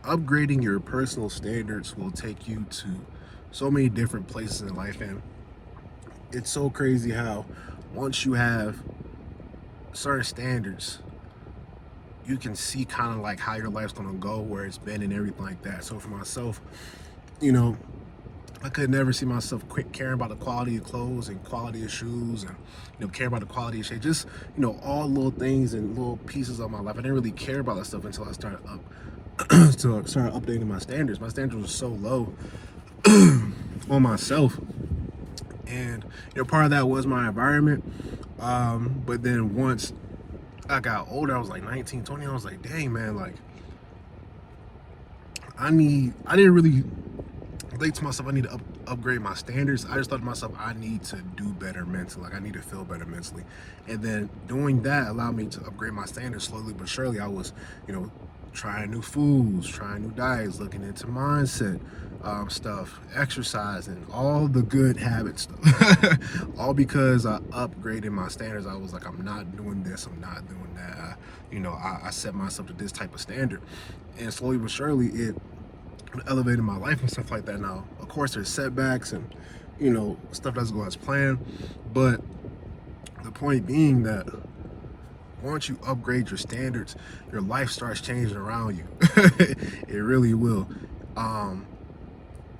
upgrading your personal standards will take you to so many different places in life, and it's so crazy how once you have certain standards, you can see kind of like how your life's gonna go, where it's been, and everything like that. So for myself, you know, I could never see myself caring about the quality of clothes and quality of shoes, and caring about the quality of shape. Just all little things and little pieces of my life. I didn't really care about that stuff until I started started updating my standards. My standards were so low on myself, and part of that was my environment. But then once I got older, I was like 19, 20. I was like, dang man, like I didn't really think to myself I need to upgrade my standards. I just thought to myself I need to do better mentally. Like I need to feel better mentally, and then doing that allowed me to upgrade my standards slowly but surely. I was, trying new foods, trying new diets, looking into mindset stuff, exercising, all the good habit stuff. All because I upgraded my standards. I was like, I'm not doing this, I'm not doing that. I set myself to this type of standard, and slowly but surely it elevated my life and stuff like that. Now, of course, there's setbacks and stuff doesn't go as planned, but the point being that once you upgrade your standards, your life starts changing around you. It really will.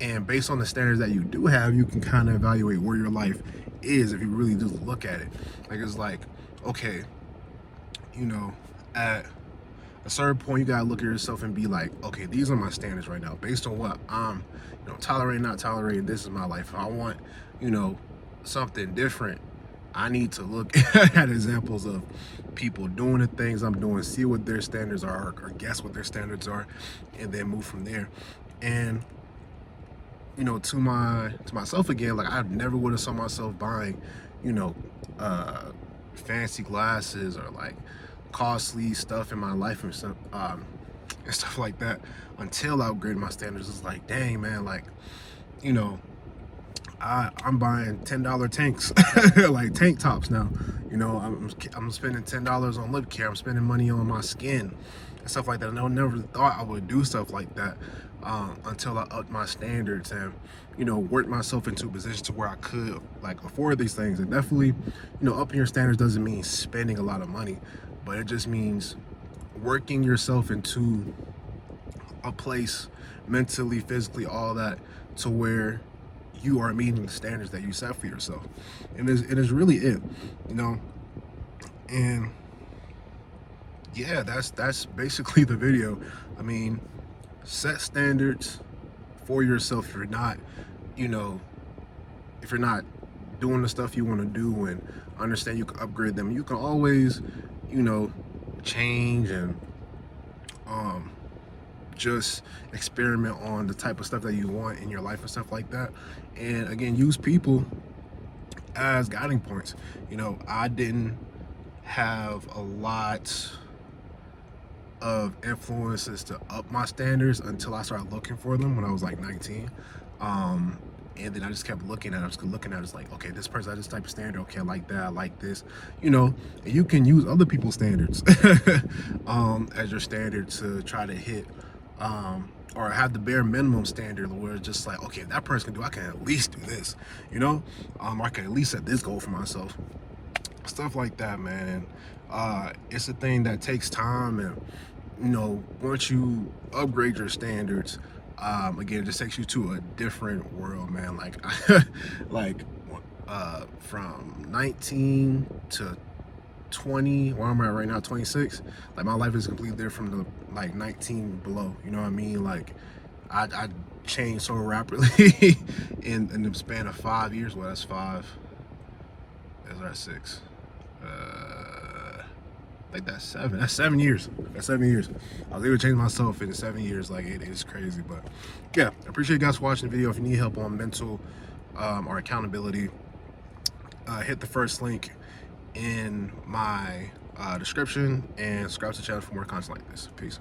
And based on the standards that you do have, you can kind of evaluate where your life is if you really just look at it. Like it's like, okay, at a certain point, you gotta look at yourself and be like, okay, these are my standards right now, based on what I'm, tolerating, not tolerating. This is my life. If I want, something different, I need to look at examples of people doing the things I'm doing, see what their standards are, or guess what their standards are, and then move from there. And to myself again, like I never would have saw myself buying, fancy glasses or like costly stuff in my life and stuff like that until I upgraded my standards. It's like, dang man, like I'm buying $10 tanks, like tank tops now. I'm spending $10 on lip care. I'm spending money on my skin and stuff like that. And I never thought I would do stuff like that until I upped my standards and worked myself into a position to where I could like afford these things. And definitely, upping your standards doesn't mean spending a lot of money, but it just means working yourself into a place mentally, physically, all that, to where you are meeting the standards that you set for yourself. And it is really it, and yeah, that's basically the video. I mean, set standards for yourself. If you're not, if you're not doing the stuff you want to do, and understand you can upgrade them, you can always, change and just experiment on the type of stuff that you want in your life and stuff like that. And again, use people as guiding points. I didn't have a lot of influences to up my standards until I started looking for them when I was like 19. And then I just kept looking at it. I was looking at it, it's like, okay, this person has this type of standard. Okay, I like that. I like this. And you can use other people's standards as your standard to try to hit, or have the bare minimum standard where it's just like, okay, if that person can do, I can at least do this. I can at least set this goal for myself. Stuff like that, man. It's a thing that takes time, and once you upgrade your standards, again, it just takes you to a different world, man. Like like from 19 to 20, where I'm at right now, 26, like my life is completely different from the like 19 below. You know what I mean? Like I changed so rapidly in the span of 5 years. Well, that's five. That's 6. I think that's 7. That's 7 years. That's 7 years. I was able to change myself in 7 years. Like it is crazy. But yeah, I appreciate you guys watching the video. If you need help on mental or accountability, hit the first link in my description and subscribe to the channel for more content like this. Peace.